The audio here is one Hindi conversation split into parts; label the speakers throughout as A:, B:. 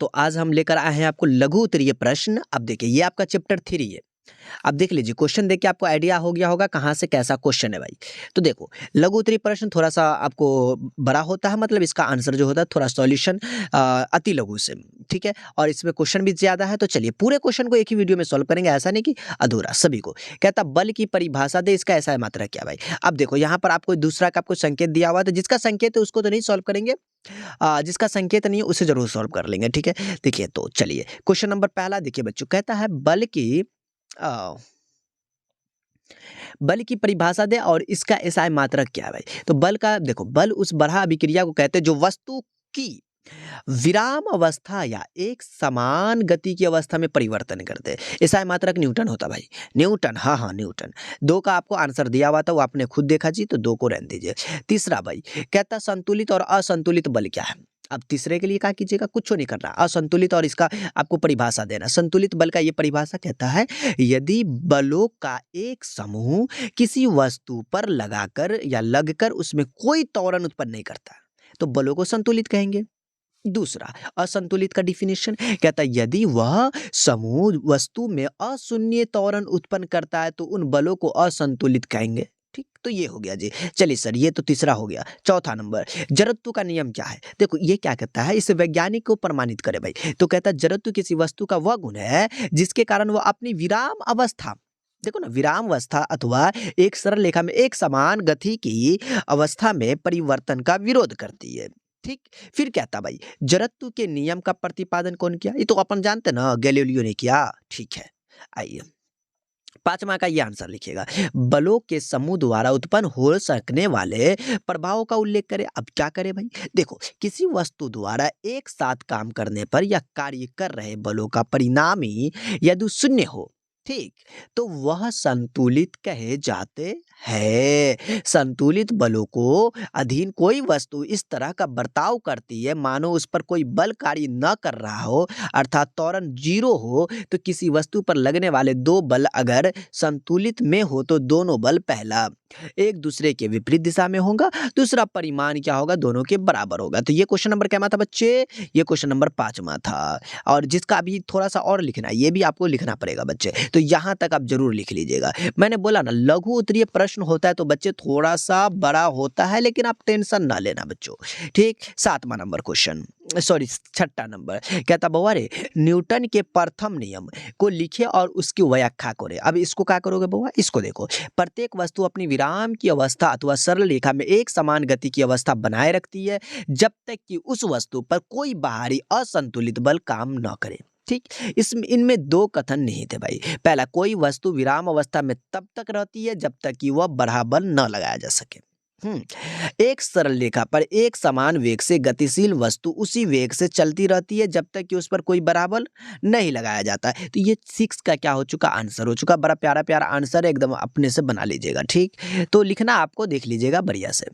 A: तो आज हम लेकर आए हैं आपको लघु उत्तरीय प्रश्न। अब देखिए ये आपका चैप्टर 3 है। अब देख लीजिए क्वेश्चन देख के आपको आइडिया हो गया होगा कहाँ से कैसा क्वेश्चन है भाई। तो देखो लघु उत्तरीय प्रश्न थोड़ा सा आपको बड़ा होता है, मतलब इसका आंसर जो होता है थोड़ा सॉल्यूशन अति लघु से, ठीक है। और इसमें क्वेश्चन भी ज्यादा है। तो चलिए पूरे क्वेश्चन को एक ही वीडियो में सॉल्व करेंगे, ऐसा नहीं कि अधूरा सभी को। कहता बल की परिभाषा दे, इसका ऐसा मात्रा क्या भाई। अब देखो यहाँ पर आपको दूसरा का आपको संकेत दिया हुआ है, तो जिसका संकेत है उसको तो नहीं सॉल्व करेंगे, जिसका संकेत नहीं है उसे जरूर सॉल्व कर लेंगे, ठीक है। देखिए तो चलिए क्वेश्चन नंबर पहला देखिए बच्चों, कहता है अ, बल की परिभाषा दे और इसका एसआई मात्रक क्या है भाई। तो बल का देखो, बल उस बरहा अभिक्रिया को कहते हैं जो वस्तु की विराम अवस्था या एक समान गति की अवस्था में परिवर्तन करते हैं। एसआई मात्रक न्यूटन होता भाई, न्यूटन, हाँ हाँ न्यूटन। दो का आपको आंसर दिया हुआ था, वो आपने खुद देखा जी, तो दो को रहने दीजिए। तीसरा भाई कहता संतुलित और असंतुलित बल क्या है। अब तीसरे के लिए क्या कीजिएगा, कुछ नहीं करना, असंतुलित और इसका आपको परिभाषा देना। संतुलित बल का ये परिभाषा कहता है यदि बलों का एक समूह किसी वस्तु पर लगाकर या लगकर उसमें कोई त्वरण उत्पन्न नहीं करता तो बलों को संतुलित कहेंगे। दूसरा असंतुलित का डिफिनेशन कहता है यदि वह समूह वस्तु में अशून्य त्वरण उत्पन्न करता है तो उन बलों को असंतुलित कहेंगे, ठीक। तो ये हो गया जी। चलिए सर ये तो तीसरा हो गया। चौथा नंबर जड़त्व का नियम क्या है। देखो ये क्या कहता है, इसे वैज्ञानिक को प्रमाणित करे भाई। तो कहता है जड़त्व किसी वस्तु का वह गुण है जिसके कारण वह अपनी विराम अवस्था, देखो ना, विराम अवस्था अथवा एक सरल रेखा में एक समान गति की अवस्था में परिवर्तन का विरोध करती है, ठीक। फिर कहता भाई जड़त्व के नियम का प्रतिपादन कौन किया, ये तो अपन जानते ना, गैलीलियो ने किया, ठीक है। आइए पांचवा का ये आंसर लिखिएगा, बलों के समूह द्वारा उत्पन्न हो सकने वाले प्रभावों का उल्लेख करें। अब क्या करें भाई, देखो किसी वस्तु द्वारा एक साथ काम करने पर या कार्य कर रहे बलों का परिणामी यदि शून्य हो, ठीक, तो वह संतुलित कहे जाते हैं। संतुलित बलों को अधीन कोई वस्तु इस तरह का बर्ताव करती है मानो उस पर कोई बल कार्य न कर रहा हो, अर्थात त्वरण जीरो हो। तो किसी वस्तु पर लगने वाले दो बल अगर संतुलित में हो तो दोनों बल पहला एक दूसरे के विपरीत दिशा में होगा, दूसरा परिमाण क्या होगा, दोनों के बराबर होगा। तो ये क्वेश्चन नंबर क्या था बच्चे, ये क्वेश्चन नंबर 5वां था। और जिसका अभी थोड़ा सा और लिखना है, ये भी आपको लिखना पड़ेगा बच्चे, तो यहाँ तक आप जरूर लिख लीजिएगा। मैंने बोला ना लघु उत्तरीय प्रश्न होता है तो बच्चे थोड़ा सा बड़ा होता है, लेकिन आप टेंशन ना लेना बच्चों, ठीक। 7वां नंबर क्वेश्चन, सॉरी 6ठा नंबर कहता बउआ रे न्यूटन के प्रथम नियम को लिखे और उसकी व्याख्या करें। अब इसको क्या करोगे बउआ, इसको देखो, प्रत्येक वस्तु अपनी विराम की अवस्था अथवा सरल रेखा में एक समान गति की अवस्था बनाए रखती है जब तक कि उस वस्तु पर कोई बाहरी असंतुलित बल काम न करे, ठीक। इसमें इनमें दो कथन नहीं थे भाई। पहला, कोई वस्तु विराम अवस्था में तब तक रहती है जब तक कि वह बराबर बल न लगाया जा सके। एक सरल रेखा पर एक समान वेग से गतिशील वस्तु उसी वेग से चलती रहती है जब तक कि उस पर कोई बराबर नहीं लगाया जाता है। तो ये 6 का क्या हो चुका, आंसर हो चुका। बड़ा प्यारा प्यारा आंसर है, एकदम अपने से बना लीजिएगा, ठीक। तो लिखना आपको देख लीजिएगा बढ़िया से।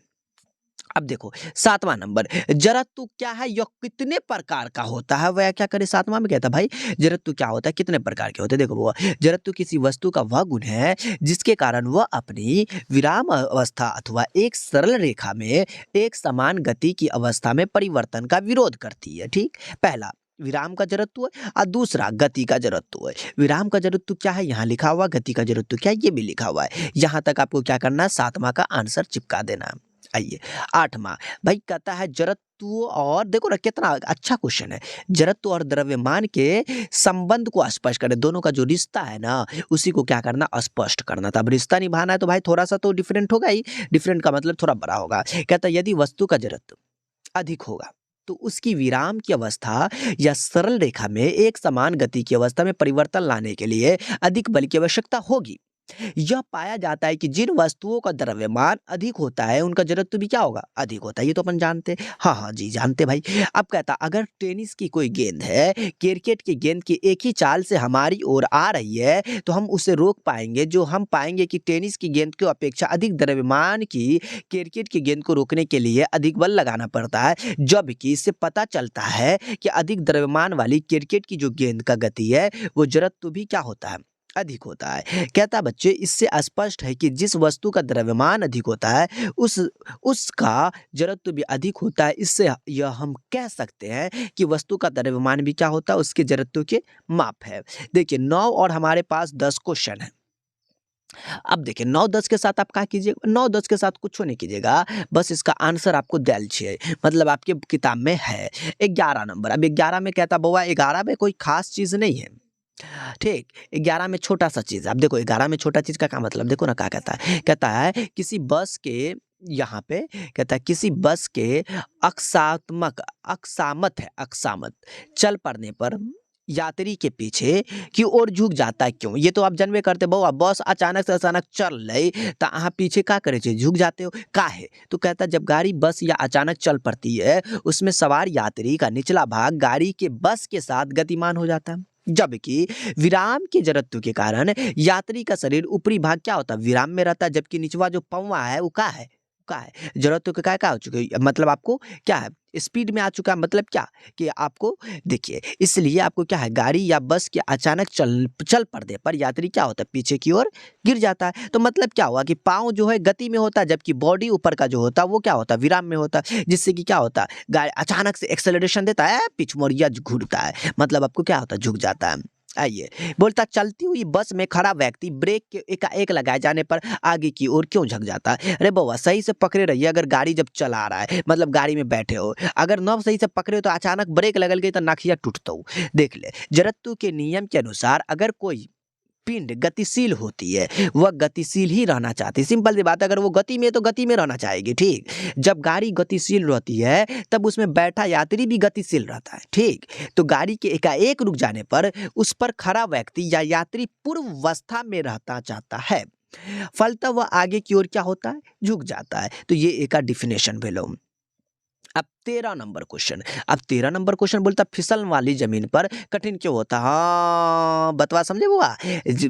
A: अब देखो 7वां नंबर, जड़त्व क्या है, यह कितने प्रकार का होता है, वह क्या करे। 7वां में कहता भाई जड़त्व क्या होता है, कितने प्रकार के होते हैं। देखो वो जड़त्व किसी वस्तु का वह गुण है जिसके कारण वह अपनी विराम अवस्था अथवा एक सरल रेखा में एक समान गति की अवस्था में परिवर्तन का विरोध करती है, ठीक। पहला विराम का जड़त्व है और दूसरा गति का जड़त्व है। विराम का जड़त्व क्या है यहाँ लिखा हुआ, गति का जड़त्व क्या है ये भी लिखा हुआ है। यहाँ तक आपको क्या करना है, 7वां का आंसर चिपका देना। आइए 8वां भाई कहता है जड़त्व, और देखो ना कितना अच्छा क्वेश्चन है, जड़त्व और द्रव्यमान के संबंध को स्पष्ट करें। दोनों का जो रिश्ता है ना उसी को क्या करना, स्पष्ट करना था। अब रिश्ता निभाना है तो भाई थोड़ा सा तो डिफरेंट होगा ही, डिफरेंट का मतलब थोड़ा बड़ा होगा। कहता है यदि वस्तु का जड़त्व अधिक होगा तो उसकी विराम की अवस्था या सरल रेखा में एक समान गति की अवस्था में परिवर्तन लाने के लिए अधिक बल की आवश्यकता होगी। यह पाया जाता है कि जिन वस्तुओं का द्रव्यमान अधिक होता है उनका जड़त्व भी क्या होगा, अधिक होता है। ये तो अपन जानते हैं, हाँ हाँ जी जानते भाई। अब कहता अगर टेनिस की कोई गेंद है, क्रिकेट की गेंद की एक ही चाल से हमारी ओर आ रही है तो हम उसे रोक पाएंगे। जो हम पाएंगे कि टेनिस की गेंद की अपेक्षा अधिक द्रव्यमान की क्रिकेट की गेंद को रोकने के लिए अधिक बल लगाना पड़ता है, जबकि इससे पता चलता है कि अधिक द्रव्यमान वाली क्रिकेट की जो गेंद का गति है वो जड़त्व भी क्या होता है, अधिक होता है। कहता है बच्चे इससे स्पष्ट है कि जिस वस्तु का द्रव्यमान अधिक होता है उसका जड़त्व भी अधिक होता है। इससे यह हम कह सकते हैं कि वस्तु का द्रव्यमान भी क्या होता है, उसके जड़त्व के माप है। देखिए 9 और हमारे पास 10 क्वेश्चन है। अब देखिए 9-10 के साथ आप क्या कीजिएगा, 9-10 के साथ कुछ नहीं कीजिएगा, बस इसका आंसर आपको दैल छे, मतलब आपके किताब में है 11 नंबर। अब 11 में कहता बउआ 11 में कोई खास चीज़ नहीं है, ठीक। 11 में छोटा सा चीज़, अब देखो 11 में छोटा चीज़ का क्या मतलब, देखो ना क्या कहता है, कहता है किसी बस के, यहाँ पे कहता है किसी बस के अकसामत चल पड़ने पर यात्री के पीछे की ओर झुक जाता है, क्यों? ये तो आप जानबे करते बउआ, बस अचानक चल रही तो अहाँ पीछे का करे छे, झुक जाते हो, काहे? तो कहता है जब गाड़ी बस या अचानक चल पड़ती है उसमें सवार यात्री का निचला भाग गाड़ी के बस के साथ गतिमान हो जाता है, जबकि विराम के जड़त्व के कारण यात्री का शरीर ऊपरी भाग क्या होता है, विराम में रहता है, जबकि निचवा जो पौवा है वो का है जड़त्व का क्या हो चुका है, मतलब आपको क्या है, स्पीड में आ चुका है, मतलब क्या कि आपको देखिए, इसलिए आपको क्या है, गाड़ी या बस के अचानक चल पड़ने पर यात्री क्या होता है, पीछे की ओर गिर जाता है। तो मतलब क्या हुआ कि पाँव जो है गति में होता है, जबकि बॉडी ऊपर का जो होता है वो क्या होता है, विराम में होता है, जिससे कि क्या होता है, गाड़ी अचानक से एक्सेलरेशन देता है, पिछमोड़िया घूरता है, मतलब आपको क्या होता है, झुक जाता है। आइए, बोलता चलती हुई बस में खड़ा व्यक्ति ब्रेक के एकाएक लगाए जाने पर आगे की ओर क्यों झक जाता है? अरे बउआ सही से पकड़े रहिए, अगर गाड़ी जब चला रहा है, मतलब गाड़ी में बैठे हो, अगर न सही से पकड़े हो तो अचानक ब्रेक लगल गई तो नखिया टूटता हो। देख ले, जड़त्व के नियम के अनुसार अगर कोई पिंड गतिशील होती है, वह गतिशील ही रहना चाहती है, सिंपल सी बात है, अगर वो गति में है तो गति में रहना चाहेगी, ठीक। जब गाड़ी गतिशील रहती है तब उसमें बैठा यात्री भी गतिशील रहता है, ठीक। तो गाड़ी के एकाएक रुक जाने पर उस पर खड़ा व्यक्ति या यात्री पूर्वावस्था में रहता चाहता है, फलतः वह आगे की ओर क्या होता है, झुक जाता है। तो ये एक डेफिनेशन भेलो। अब 13 नंबर क्वेश्चन, अब 13 नंबर क्वेश्चन बोलता फिसल वाली जमीन पर कठिन क्यों होता, हाँ बतवा समझे बुआ,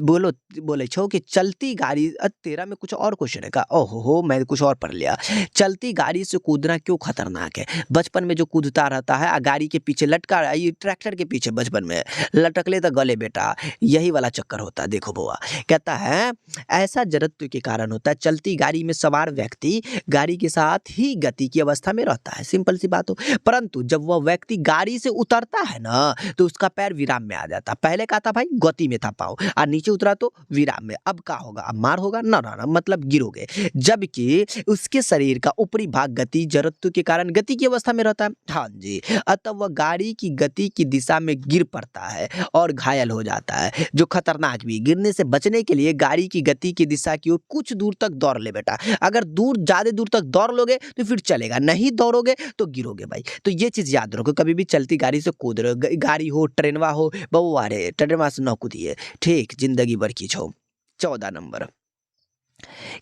A: बोलो बोले छो कि चलती गाड़ी, 13 में कुछ और क्वेश्चन है का, ओहो हो मैं कुछ और पढ़ लिया। चलती गाड़ी से कूदना क्यों खतरनाक है, बचपन में जो कूदता रहता है गाड़ी के पीछे लटका, ये ट्रैक्टर के पीछे बचपन में लटक ले तो गले बेटा, यही वाला चक्कर होता है। देखो बुआ कहता है ऐसा जड़त्व के कारण होता है, चलती गाड़ी में सवार व्यक्ति गाड़ी के साथ ही गति की अवस्था में रहता है, सिंपल सी बात हो, परंतु जब वह व्यक्ति गाड़ी से उतरता है ना तो उसका पैर विराम में आ जाता, पहले कहा था भाई गति में था पाँव, और नीचे उतरा तो विराम में, अब क्या होगा, अब मार होगा ना, मतलब गिरोगे, जबकि उसके शरीर का ऊपरी भाग गति जड़त्व के कारण गति की अवस्था में रहता है, हाँ जी, अतः वह गाड़ी की गति की दिशा में गिर पड़ता है और घायल हो जाता है, जो खतरनाक भी। गिरने से बचने के लिए गाड़ी की गति की दिशा की ओर कुछ दूर तक दौड़ ले बेटा, अगर ज्यादा दूर तक दौड़ लोगे तो फिर चलेगा, नहीं दौड़ोगे तो गिरोगे भाई। तो ये चीज याद रखो, कभी भी चलती गाड़ी से कूद रहे हो, गाड़ी हो ट्रेनवा हो, बउआ रे ट्रेनवा से न कूदिए, ठीक, जिंदगी भर की छो। 14 नंबर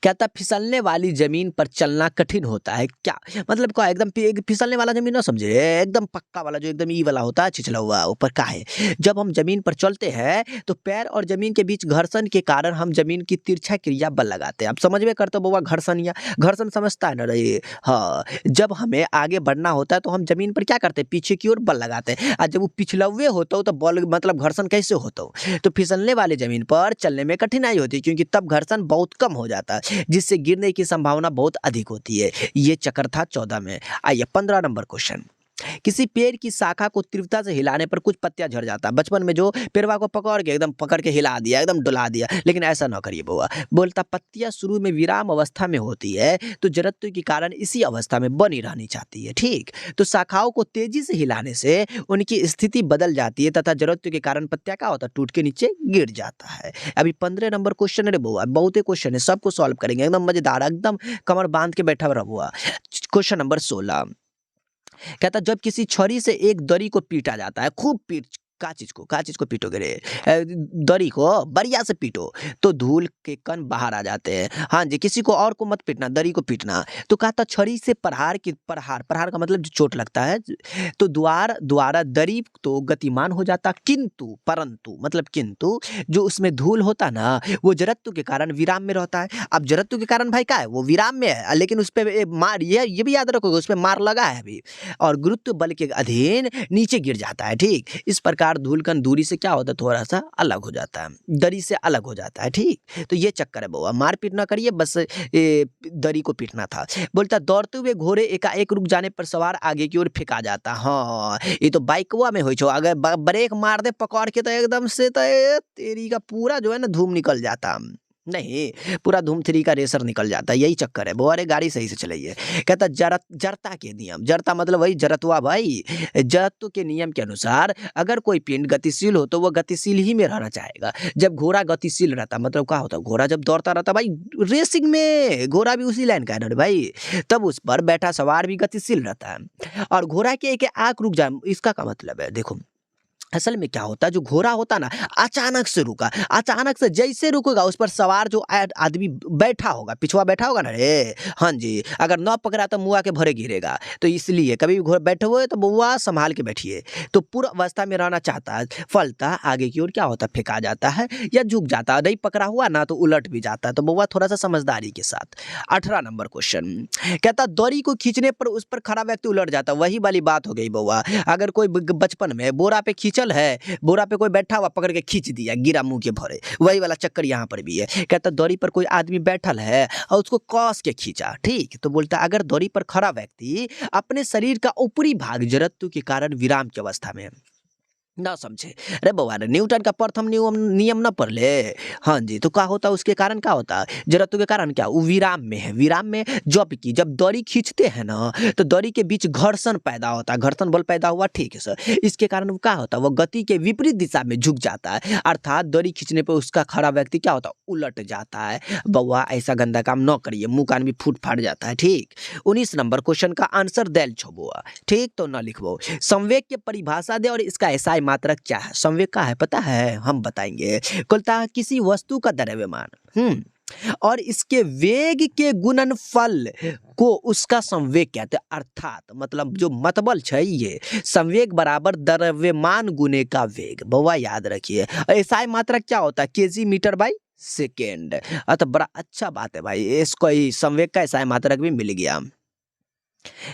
A: कहता फिसलने वाली जमीन पर चलना कठिन होता है, क्या मतलब, क्या एकदम फिसलने वाला जमीन ना समझे, एकदम पक्का वाला जो एकदम ई वाला होता है, छिछला हुआ ऊपर का है, जब हम जमीन पर चलते हैं तो पैर और जमीन के बीच घर्षण के कारण हम जमीन की तिरछा क्रिया बल लगाते हैं। अब समझ में करते हो बउआ, घर्षण समझता है ना रे, हाँ, जब हमें आगे बढ़ना होता है तो हम जमीन पर क्या करते हैं, पीछे की ओर बल लगाते हैं, और जब वो पिछलवे होता हो तो बल मतलब घर्षण कैसे होता हो, तो फिसलने वाली जमीन पर चलने में कठिनाई होती है, क्योंकि तब घर्षण बहुत कम हो जाता है, जिससे गिरने की संभावना बहुत अधिक होती है। ये चक्कर था 14 में। आइए 15 नंबर क्वेश्चन, किसी पेड़ की शाखा को तीव्रता से हिलाने पर कुछ पत्तियां झड़ जाता है, बचपन में जो पेड़वा को एकदम पकड़ के हिला दिया, एकदम डुला दिया, लेकिन ऐसा ना करिए बुआ, बोलता पत्तियां शुरू में विराम अवस्था में होती है तो जड़त्व के कारण इसी अवस्था में बनी रहनी चाहती है, ठीक। तो शाखाओं को तेजी से हिलाने से उनकी स्थिति बदल जाती है तथा जड़त्व के कारण पत्तियां क्या होता है, टूट के नीचे गिर जाता है। अभी 15 नंबर क्वेश्चन है बुआ, बहुत ही क्वेश्चन है, सबको सॉल्व करेंगे, एकदम मजेदार, एकदम कमर बांध के बैठा रहा बुआ। क्वेश्चन नंबर 16 कहता जब किसी छड़ी से एक दरी को पीटा जाता है, खूब पीट, का चीज को पीटोगे रे, दरी को बढ़िया से पीटो तो धूल के कण बाहर आ जाते हैं, हाँ जी, किसी को और को मत पीटना, दरी को पीटना। तो कहता छड़ी से प्रहार का मतलब जो चोट लगता है, तो द्वारा दरी तो गतिमान हो जाता, किंतु जो उसमें धूल होता ना वो जड़त्व के कारण विराम में रहता है। अब जड़त्व के कारण भाई क्या है, वो विराम में है, लेकिन उस पर मार, ये भी याद रखोगे, उस पर मार लगा है अभी, और गुरुत्व बल के अधीन नीचे गिर जाता है, ठीक। इस प्रकार तार धूलकण दूरी से क्या होता है, थोड़ा सा अलग हो जाता है, दरी से अलग हो जाता है। ठीक, तो ये चक्कर है बउआ, मारपीट ना करिए, बस दरी को पीटना था। बोलता दौड़ते हुए घोड़े एकाएक रुक जाने पर सवार आगे की ओर फेंका जाता। हाँ, ये तो बाइकवा में हो छो, अगर ब्रेक मार दे पकड़ के तो एकदम से तो तेरी का पूरा जो है ना धूम निकल जाता, नहीं पूरा धूम थ्री का रेसर निकल जाता है। यही चक्कर है वो, अरे गाड़ी सही से चलाइए। कहता जड़ता के नियम, जड़ता मतलब वही जड़त्वा भाई, जड़त्व के नियम के अनुसार अगर कोई पिंड गतिशील हो तो वह गतिशील ही में रहना चाहेगा। जब घोड़ा गतिशील रहता मतलब क्या होता है, घोड़ा जब दौड़ता रहता भाई, रेसिंग में घोड़ा भी उसी लाइन का है ना भाई, तब उस पर बैठा सवार भी गतिशील रहता है। और घोड़ा के एक आंख रुक जाए, इसका क्या मतलब है, देखो असल में क्या होता है, जो घोड़ा होता ना अचानक से रुका, अचानक से जैसे रुकेगा उस पर सवार जो आदमी बैठा होगा, पिछवा बैठा होगा ना रे, हाँ जी, अगर न पकड़ा तो मुआ के भरे गिरेगा। तो इसलिए कभी भी घोड़ा बैठे हुए तो बुआ संभाल के बैठिए। तो पूर्व अवस्था में रहना चाहता है, फलता आगे की ओर क्या होता है, फेंका जाता है या झुक जाता है, नहीं पकड़ा हुआ ना तो उलट भी जाता है। तो बुआ थोड़ा सा समझदारी के साथ। 18 नंबर क्वेश्चन कहता दौरी को खींचने पर उस पर खड़ा व्यक्ति उलट जाता। वही वाली बात हो गई बुआ, अगर कोई बचपन में बोरा पे खींच है, बोरा पे कोई बैठा हुआ पकड़ के खींच दिया, गिरा मुंह के भरे, वही वाला चक्कर यहाँ पर भी है। कहता दौरी पर कोई आदमी बैठल है और उसको कस के खींचा, ठीक, तो बोलता अगर दौरी पर खड़ा व्यक्ति अपने शरीर का ऊपरी भाग जड़त्व के कारण विराम की अवस्था में ना समझे, अरे बउआ रे न्यूटन का प्रथम नियम नियम न पढ़ ले, हाँ जी, तो क्या होता है उसके कारण, क्या होता है जड़त्व के कारण, क्या वो विराम में है। विराम में जब दौरी खींचते हैं ना तो दौरी के बीच घर्षण पैदा होता है, घर्षण बल पैदा हुआ, ठीक है सर, इसके कारण वो क्या होता है, वो गति के विपरीत दिशा में झुक जाता है, अर्थात दौरी खींचने पर उसका खड़ा व्यक्ति क्या होता है, उलट जाता है। बउआ ऐसा गंदा काम न करिए, मुंह कान भी फूट फाट जाता है। ठीक, 19 नंबर क्वेश्चन का आंसर देल छो बुआ, ठीक, तो न लिखबो। संवेग की परिभाषा दे और इसका एसआई मात्रक क्या है। संवेग का है पता है, हम बताएंगे। कुलता किसी वस्तु का द्रव्यमान और इसके वेग के गुणनफल को उसका संवेग कहते हैं, अर्थात मतलब जो मतबल है ये संवेग बराबर द्रव्यमान गुने का वेग। बउआ याद रखिए, एसआई मात्रक क्या होता है, केजी मीटर बाई सेकेंड। तो बड़ा अच्छा बात है भाई, इसको संवेग का एसआई मात्रक भी मिल गया।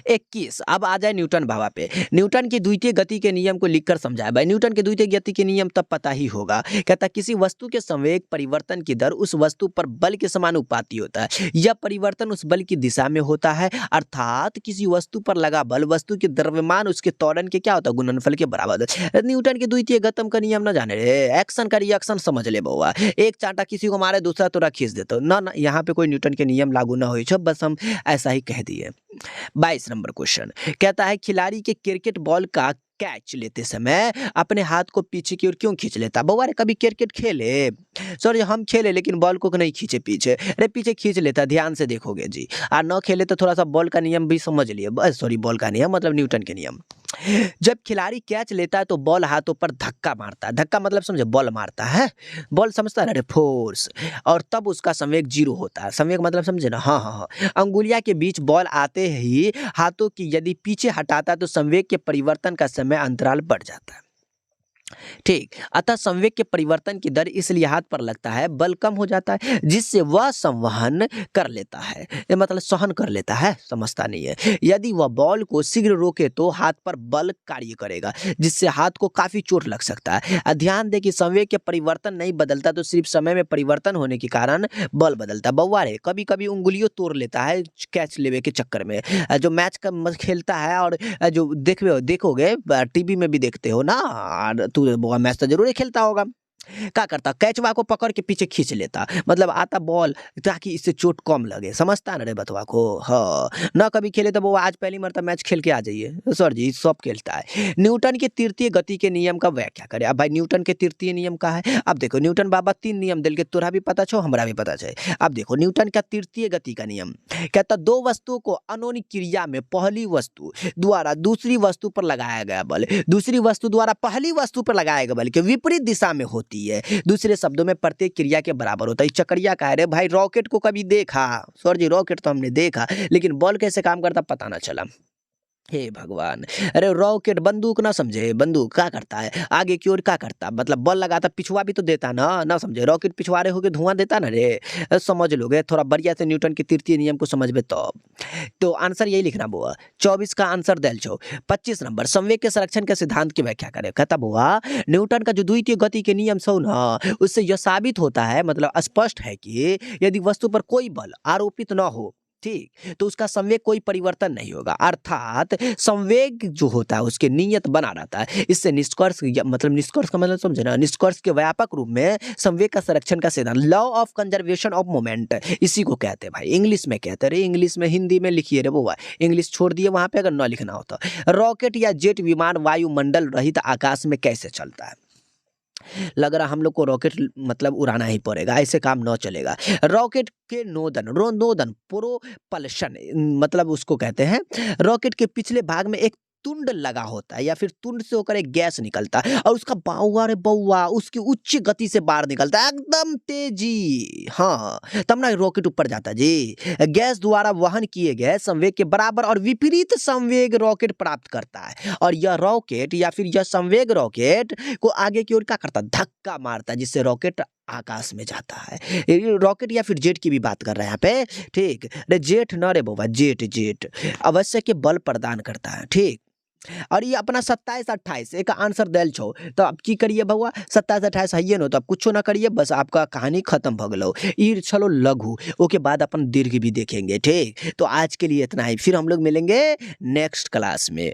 A: 21 अब आ जाए न्यूटन बाबा पे। न्यूटन की द्वितीय गति के नियम को लिखकर समझाया। भाई न्यूटन के द्वितीय गति के नियम तब पता ही होगा। कहता किसी वस्तु के संवेग परिवर्तन की दर उस वस्तु पर बल के समानुपाती होता है। यह परिवर्तन उस बल की दिशा में होता है, अर्थात किसी वस्तु पर लगा बल वस्तु के द्रव्यमान उसके त्वरण के क्या होता है, गुणनफल के बराबर। न्यूटन के द्वितीय गतम का नियम न जाने रे, एक्शन का रिएक्शन समझ ले बउआ। एक चांटा किसी को मारे दूसरा तोरा खींच देता ना, यहाँ पे कोई न्यूटन के नियम लागू ना हो, बस हम ऐसा ही कह दिए। 22 नंबर क्वेश्चन कहता है खिलाड़ी के क्रिकेट बॉल का कैच लेते समय अपने हाथ को पीछे की ओर क्यों खींच लेता। बउआ रे कभी क्रिकेट खेले, सॉरी हम खेले लेकिन बॉल को नहीं खींचे पीछे, अरे पीछे खींच लेता, ध्यान से देखोगे जी। और न खेले तो थोड़ा सा बॉल का नियम भी समझ लिए, बस सॉरी बॉल का नियम मतलब न्यूटन के नियम। जब खिलाड़ी कैच लेता है तो बॉल हाथों पर धक्का मारता है, धक्का मतलब समझे बॉल मारता है, बॉल समझता है, अरे फोर्स, और तब उसका संवेग 0 होता है। संवेग मतलब समझे ना, हाँ हाँ हाँ। अंगुलिया के बीच बॉल आते ही हाथों की यदि पीछे हटाता है तो संवेग के परिवर्तन का समय अंतराल बढ़ जाता है। ठीक, अतः संवेग के परिवर्तन की दर इसलिए हाथ पर लगता है, बल कम हो जाता है जिससे वह संवहन कर लेता है, ये मतलब सहन कर लेता है, समझता नहीं है। यदि वह बॉल को शीघ्र रोके तो हाथ पर बल कार्य करेगा जिससे हाथ को काफी चोट लग सकता है। ध्यान दे कि संवेग के परिवर्तन नहीं बदलता तो सिर्फ समय में परिवर्तन होने के कारण बल बदलता। बउआ रे कभी कभी उंगलियों तोड़ लेता है कैच लेवे के चक्कर में। जो मैच का खेलता है और जो देखोगे टीवी में भी देखते हो ना, तू मैच तो जरूर ही खेलता होगा, क्या करता कैचवा को पकड़ के पीछे खींच लेता, मतलब आता बॉल ताकि इससे चोट कम लगे, समझता ना रे बतवा को। हाँ ना कभी खेले तो वो आज पहली मरतब मैच खेल के आ जाइए, सर जी सब खेलता है। न्यूटन के तृतीय गति के नियम का व्याख्या करे। अब भाई न्यूटन के तृतीय नियम का है, अब देखो न्यूटन बाबा 3 नियम दिल के, तोरा भी पता छो हमरा भी पता है। अब देखो न्यूटन का तृतीय गति का नियम कहता दो वस्तुओं को अनोनी क्रिया में पहली वस्तु द्वारा दूसरी वस्तु पर लगाया गया बल दूसरी वस्तु द्वारा पहली वस्तु पर लगाया गया बल के विपरीत दिशा में होती है। दूसरे शब्दों में प्रत्येक क्रिया के बराबर होता है। चक्रिया का है रे भाई, रॉकेट को कभी देखा, सर जी रॉकेट तो हमने देखा लेकिन बॉल कैसे काम करता पता ना चला। हे भगवान! अरे रॉकेट बंदूक ना समझे, बंदूक क्या करता है? आगे की ओर क्या करता? मतलब बल लगाता, पिछुआ भी तो देता ना, ना समझे? रॉकेट पिछवाड़े होके धुआँ देता ना रे। समझ लोगे थोड़ा बढ़िया से न्यूटन के तृतीय नियम को समझबे तब। तो आंसर यही लिखना बुआ। 24 का आंसर देल छो। 25 नंबर संवेग के संरक्षण के सिद्धांत की व्याख्या करे। कहता बुआ न्यूटन का जो द्वितीय गति के नियम छौ ना, उससे यह साबित होता है मतलब स्पष्ट है कि यदि वस्तु पर कोई बल आरोपित न हो, ठीक, तो उसका संवेग कोई परिवर्तन नहीं होगा। अर्थात संवेग जो होता है उसके नियत बना रहता है। इससे निष्कर्ष मतलब निष्कर्ष का मतलब समझे ना, निष्कर्ष के व्यापक रूप में संवेग का संरक्षण का सिद्धांत law of conservation of moment इसी को कहते हैं भाई। इंग्लिश में कहते हैं रे, इंग्लिश में हिंदी में लिखिए रे वो, इंग्लिश छोड़ दिए वहां पे अगर न लिखना होता। रॉकेट या जेट विमान वायुमंडल रहित आकाश में कैसे चलता है? लग रहा हम लोग को रॉकेट मतलब उड़ाना ही पड़ेगा, ऐसे काम न चलेगा। रॉकेट के नोदन प्रोपल्शन मतलब उसको कहते हैं। रॉकेट के पिछले भाग में एक तुंड लगा होता है या फिर तुंड से होकर एक गैस निकलता है और उसका बाउआ रे बउआ उसकी उच्च गति से बाहर निकलता है एकदम तेजी। हाँ, तब ना रॉकेट ऊपर जाता है जी। गैस द्वारा वहन किए गए संवेग के बराबर और विपरीत संवेग रॉकेट प्राप्त करता है और यह रॉकेट या फिर यह संवेग रॉकेट को आगे की ओर क्या करता है? धक्का मारता है, जिससे रॉकेट आकाश में जाता है। ये रॉकेट या फिर जेट की भी बात कर रहे हैं यहाँ पे, ठीक। रे जेट न रे बाबा, जेट जेट अवश्य के बल प्रदान करता है, ठीक। और ये अपना 27-28 एक आंसर देल छो। तो अब की करिए बउआ, 27-28 हइये नो, तो अब कुछो ना करिए, बस आपका कहानी खत्म भ गेलो। ई चलो लघु, ओके बाद अपन दीर्घ भी देखेंगे, ठीक। तो आज के लिए इतना ही, फिर हम लोग मिलेंगे नेक्स्ट क्लास में।